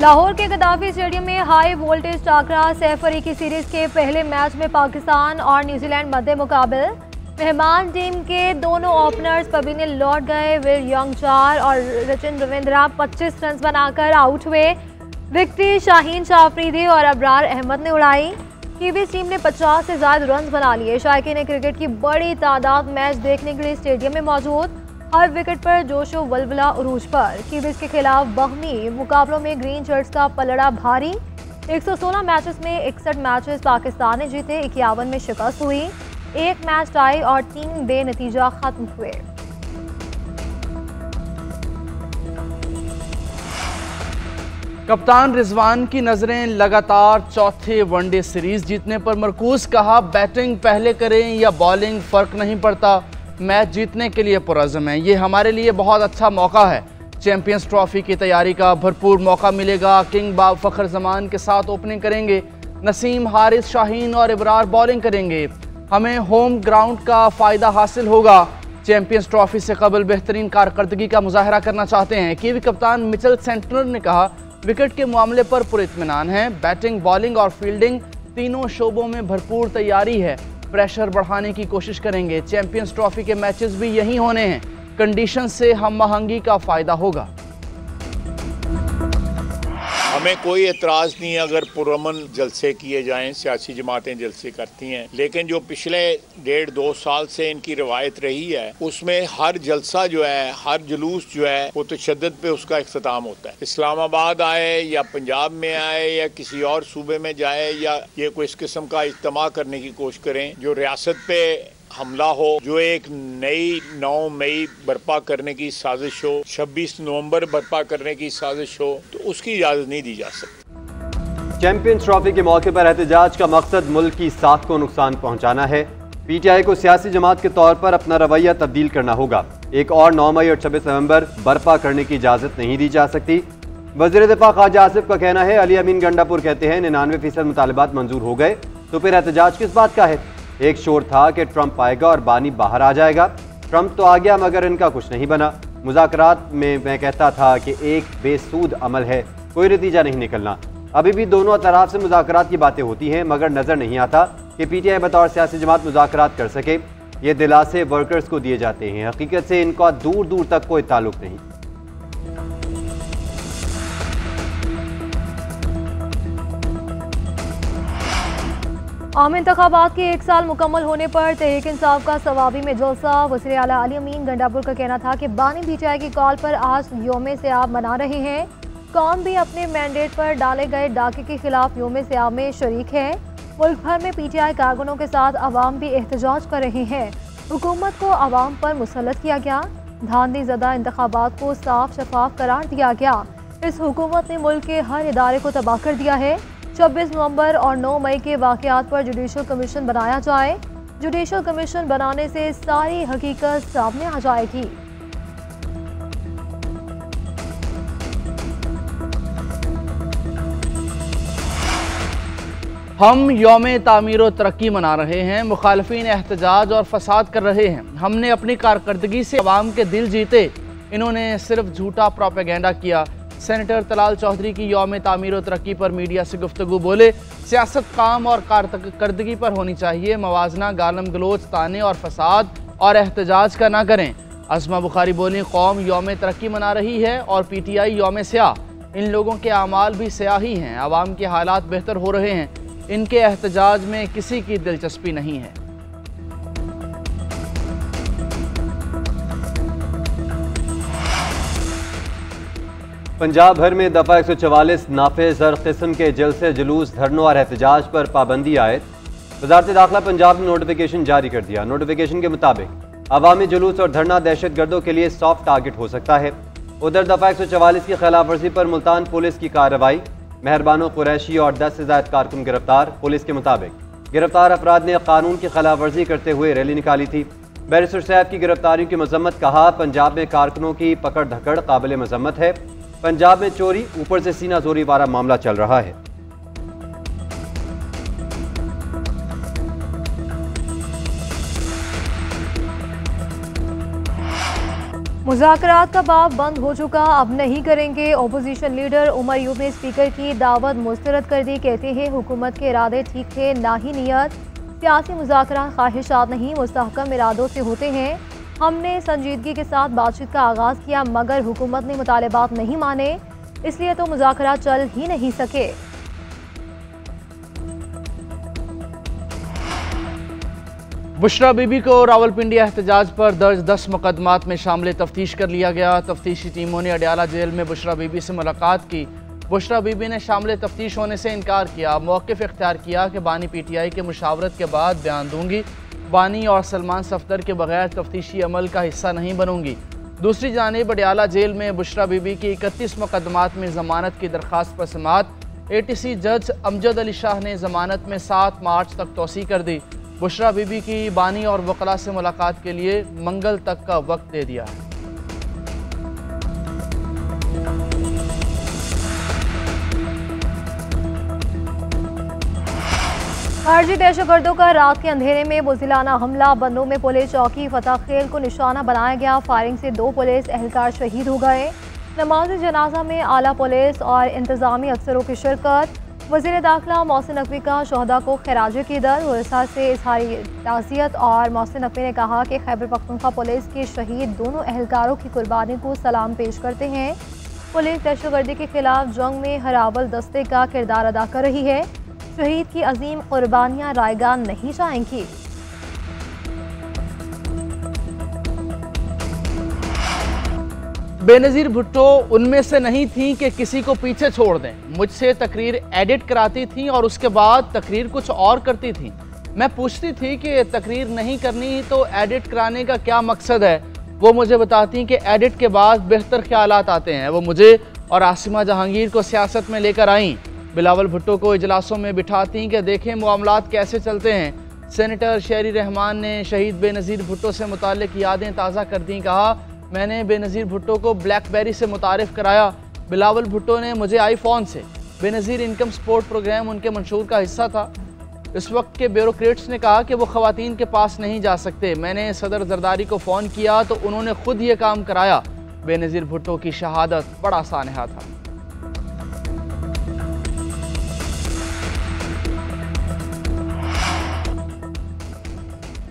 लाहौर के Gaddafi stadium में high voltage टाकरा। Saif Ali की सीरीज के पहले मैच में पाकिस्तान और न्यूजीलैंड मध्य मुकाबले। मेहमान टीम के दोनों ओपनर्स पवेलियन लौट गए। विल यंग 4 और रचिन रविंद्रा 25 रन बनाकर आउट हुए। विक्ट्री शाहीन शाफरीदी और अबरार अहमद ने उड़ाई। कीवीज टीम ने 50 से ज्यादा रन बना लिए। शायकीन क्रिकेट की बड़ी तादाद मैच देखने के लिए स्टेडियम में मौजूद। हर विकेट पर जोशो वलवला उरूज पर। कीवीज के खिलाफ बहमी मुकाबलों में ग्रीन शर्ट्स का पलड़ा भारी। 116 मैचेस में 61 मैचेस पाकिस्तान ने जीते। 51 में शिकस्त हुई। एक मैच टाई और 3 बेनतीजा खत्म हुए। कप्तान रिजवान की नजरें लगातार चौथे वनडे सीरीज जीतने पर मरकूज। कहा बैटिंग पहले करें या बॉलिंग फर्क नहीं पड़ता, मैच जीतने के लिए पुरज़म है। ये हमारे लिए बहुत अच्छा मौका है। चैंपियंस ट्रॉफी की तैयारी का भरपूर मौका मिलेगा। किंग बाब फखर जमान के साथ ओपनिंग करेंगे। नसीम, हारिस, शाहीन और इबरार बॉलिंग करेंगे। हमें होम ग्राउंड का फ़ायदा हासिल होगा। चैंपियंस ट्रॉफी से कबल बेहतरीन कारकर्दगी का मुजाहरा करना चाहते हैं। कीवी कप्तान मिचेल सेंटनर ने कहा विकेट के मामले पर पुरइत्मीनान है। बैटिंग, बॉलिंग और फील्डिंग तीनों शोबों में भरपूर तैयारी है। प्रेशर बढ़ाने की कोशिश करेंगे। चैंपियंस ट्रॉफी के मैचेस भी यही होने हैं। कंडीशन से हम महंगी का फ़ायदा होगा। हमें कोई एतराज़ नहीं है अगर पुरअमन जलसे किए जाएं, सियासी जमातें जलसे करती हैं, लेकिन जो पिछले 1.5-2 साल से इनकी रवायत रही है उसमें हर जलसा जो है, हर जुलूस जो है वो तशद्दुद पे उसका इख्तिताम होता है। इस्लामाबाद आए या पंजाब में आए या किसी और सूबे में जाए या ये कोई इस किस्म का इज्तिमा करने की कोशिश करें जो रियासत पे हमला हो, जो एक नई 9 मई बर्पा करने की साजिश हो, 26 नवंबर बर्पा करने की साजिश हो, तो उसकी इजाज़त नहीं दी जा सकती। चैंपियंस ट्रॉफी के मौके पर एहतजाज का मकसद मुल्क की साख को नुकसान पहुंचाना है। पीटीआई को सियासी जमात के तौर पर अपना रवैया तब्दील करना होगा। एक और 9 मई और 26 नवंबर बर्पा करने की इजाज़त नहीं दी जा सकती। वज़ीर दिफा ख्वाजा आसिफ का कहना है अली अमीन गंडापुर कहते हैं 99% मुतालबात मंजूर हो गए तो फिर एहतजाज किस बात का है। एक शोर था कि ट्रंप आएगा और बानी बाहर आ जाएगा। ट्रंप तो आ गया मगर इनका कुछ नहीं बना। मुज़ाकरात में मैं कहता था कि एक बेसूद अमल है, कोई नतीजा नहीं निकलना। अभी भी दोनों तरफ से मुज़ाकरात की बातें होती हैं मगर नज़र नहीं आता कि पीटीआई बतौर सियासी जमात मुज़ाकरात कर सके। ये दिलासे वर्कर्स को दिए जाते हैं, हकीकत से इनका दूर दूर तक कोई ताल्लुक नहीं। आम इंतखाबात के 1 साल मुकम्मल होने पर तहरीक इंसाफ का सवाबी में जलसा। वज़ीर आला अली अमीन गंडापुर का कहना था कि बानी पीटीआई की कॉल पर आज योम सियाब मना रहे हैं। कौम भी अपने मैंडेट पर डाले गए डाके के खिलाफ योम सियाब में शरीक है। मुल्क भर में पीटीआई कारकुनों के साथ अवाम भी एहतजाज कर रहे हैं। हुकूमत को अवाम पर मुसल्लत किया गया। धांधली ज़दा इंतखाबात को साफ शफाफ करार दिया गया। इस हुकूमत ने मुल्क के हर इदारे को तबाह कर दिया है। 26 नवंबर और 9 मई के वाक़यात पर जुडिशल कमीशन बनाया जाए। जुडिशल कमीशन बनाने से सारी हकीकत सामने आ जाएगी। हम यौम तामीर व तरक्की मना रहे हैं। मुखालफीन एहतजाज और फसाद कर रहे हैं। हमने अपनी कारकर्दगी से अवाम के दिल जीते, इन्होंने सिर्फ झूठा प्रोपेगेंडा किया। सेनेटर तलाल चौधरी की यौम तामीर व तरक्की पर मीडिया से गुफ्तगू बोले सियासत काम और कारकर्दगी पर होनी चाहिए। मवाजना गालम गलोच, ताने और फसाद और एहतजाज का ना करें। अज़मा बुखारी बोली कौम यौम तरक्की मना रही है और पीटीआई यौम स्याह। इन लोगों के अमाल भी स्याही हैं। अवाम के हालात बेहतर हो रहे हैं। इनके एहतजाज में किसी की दिलचस्पी नहीं है। पंजाब भर में दफ़ा 144 नाफिज हर किस्म के जलसे, जुलूस, धरनों और एहतजाज पर पाबंदी आयद। वज़ारत दाखिला पंजाब ने नोटिफिकेशन जारी कर दिया। नोटिफिकेशन के मुताबिक अवामी जुलूस और धरना दहशत गर्दों के लिए सॉफ्ट टारगेट हो सकता है। उधर दफ़ा 144 की खिलाफ वर्जी पर मुल्तान पुलिस की कार्रवाई। मेहरबानो कुरैशी और 10 से ज़ायद कारकुन गिरफ्तार। पुलिस के मुताबिक गिरफ्तार अफराद ने कानून की खिलाफ वर्जी करते हुए रैली निकाली थी। बैरिस्टर साहब की गिरफ्तारियों की मजम्मत। कहा पंजाब में कारकुनों की पकड़ धकड़ काबिल मजम्मत है। पंजाब में चोरी ऊपर से सीना जोरी वाला मामला चल रहा है। मुज़ाकरात का बाब बंद हो चुका, अब नहीं करेंगे। ओपोजिशन लीडर उमर यूब ने स्पीकर की दावत मुस्तरद कर दी। कहते हैं हुकूमत के इरादे ठीक थे, ना ही नियत। सियासी मुज़ाकरात ख्वाहिशात नहीं, मुस्तहकम इरादों से होते हैं। हमने संजीदगी के साथ बातचीत का आगाज़ किया, मगर हुकूमत ने मुतालबात नहीं माने, इसलिए तो मुज़ाकरात चल ही नहीं सके। बुशरा बीबी को रावलपिंडी एहतजाज पर दर्ज 10 मुकदमात में शामिल तफ्तीश कर लिया गया। तफ्तीशी टीमों ने अडयाला जेल में बुशरा बीबी से मुलाकात की। बुशरा बीबी ने शामिल तफ्तीश होने से इनकार किया। मौक़िफ़ इख्तियार किया कि बानी PTI के मुशावरत के बाद बयान दूंगी। बानी और सलमान सफदर के बगैर तफ्तीशी अमल का हिस्सा नहीं बनूंगी। दूसरी जानिब अडयाला जेल में बुशरा बीबी की 31 मुकदमात में ज़मानत की दरख्वास्त पर समाअत। ATC जज अमजद अली शाह ने ज़मानत में 7 मार्च तक तोसी कर दी। बुशरा बीबी की बानी और वकला से मुलाकात के लिए मंगल तक का वक्त दे दिया है। खारजी दहशतगर्दों का रात के अंधेरे में बुज़िलाना हमला। बंदों में पुलिस चौकी फतह खेल को निशाना बनाया गया। फायरिंग से 2 पुलिस एहलकार शहीद हो गए। नमाज जनाजा में आला पुलिस और इंतजामी अफसरों की शिरकत। वज़ीर दाखिला मोहसिन नकवी का शोहदा को खिराज क़ीदत। उड़ीसा से इज़हारी ताज़ियत और मोहसिन नकवी ने कहा कि खैबर पख्तूनख्वा पुलिस के शहीद दोनों एहलकारों की कुर्बानी को सलाम पेश करते हैं। पुलिस दहशतगर्दी के खिलाफ जंग में हरावल दस्ते का किरदार अदा कर रही है। शहीद की अजीम कुर्बानियाँ रायगान नहीं जाएंगी। बेनज़ीर भुट्टो उनमें से नहीं थी कि किसी को पीछे छोड़ दें। मुझसे तकरीर एडिट कराती थी और उसके बाद तकरीर कुछ और करती थी। मैं पूछती थी कि तकरीर नहीं करनी तो एडिट कराने का क्या मकसद है। वो मुझे बताती कि एडिट के बाद बेहतर ख्यालात आते हैं। वो मुझे और आसिमा जहांगीर को सियासत में लेकर आईं। बिलावल भुट्टो को इजलासों में बिठाती कि देखें मामलात कैसे चलते हैं। सेनेटर शेरी रहमान ने शहीद बेनज़ीर भुट्टो से मुताल्लिक़ यादें ताज़ा कर दी। कहा, मैंने बेनज़ीर भुट्टो को ब्लैकबेरी से मुतारिफ़ कराया। बिलावल भुट्टो ने मुझे आईफोन से। बेनज़ीर इनकम सपोर्ट प्रोग्राम उनके मंशूर का हिस्सा था। इस वक्त के ब्यूरोक्रेट्स ने कहा कि वो ख़वातीन के पास नहीं जा सकते। मैंने सदर जरदारी को फ़ोन किया तो उन्होंने खुद ये काम कराया। बेनज़ीर भुट्टो की शहादत बड़ा सानहा था।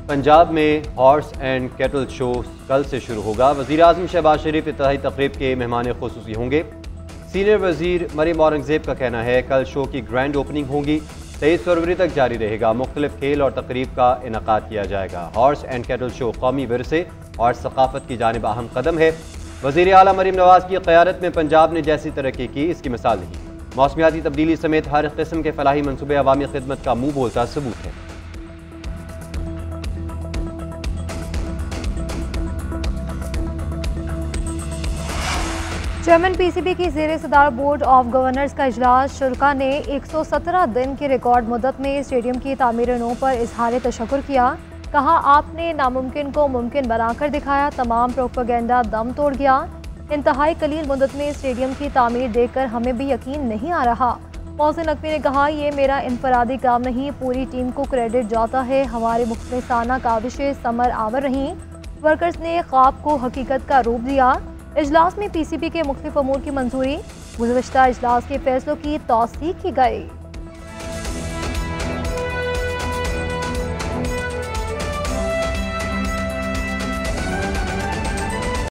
पंजाब में हॉर्स एंड कैटल शो कल से शुरू होगा। वज़ीर आज़म शहबाज शरीफ इफ्तिताही तक़रीब के मेहमान ख़ुसूसी होंगे। सीनियर वज़ीर मरीम औरंगज़ेब का कहना है कल शो की ग्रैंड ओपनिंग होगी। 23 फरवरी तक जारी रहेगा। मुख्तलिफ खेल और तक़रीब का इनक़ाद किया जाएगा। हॉर्स एंड कैटल शो कौमी विरसे और सक़ाफ़त की जानिब अहम कदम है। वज़ीर आला मरीम नवाज़ की क़यादत में पंजाब ने जैसी तरक्की की इसकी मिसाल नहीं। मौसमियाती तब्दीली समेत हर किस्म के फलाही मनसूबे अवामी खिदमत का मुँह बोलता सबूत है। चेयरमैन PCB की ज़ेर सदार बोर्ड ऑफ गवर्नर्स का इजलास। शुरा ने 117 दिन की रिकॉर्ड मुद्दत में स्टेडियम की तामीर नौ पर इजहार तशक्कुर किया। कहा, आपने नामुमकिन को मुमकिन बनाकर दिखाया। तमाम प्रोपेगेंडा दम तोड़ गया। इंतहाई कलील मुद्दत में स्टेडियम की तामीर देखकर हमें भी यकीन नहीं आ रहा। मोहसिन नकवी ने कहा, ये मेरा इनफरादी काम नहीं, पूरी टीम को क्रेडिट जाता है। हमारी मुख्तलिसाना काविशें समर आवर रहीं। वर्कर्स ने ख्वाब को हकीकत का रूप दिया। इजलास में PCB के मुख्तलिफ अमूर की मंजूरी। गुज़श्ता इजलास के फैसलों की तौसीक की गई।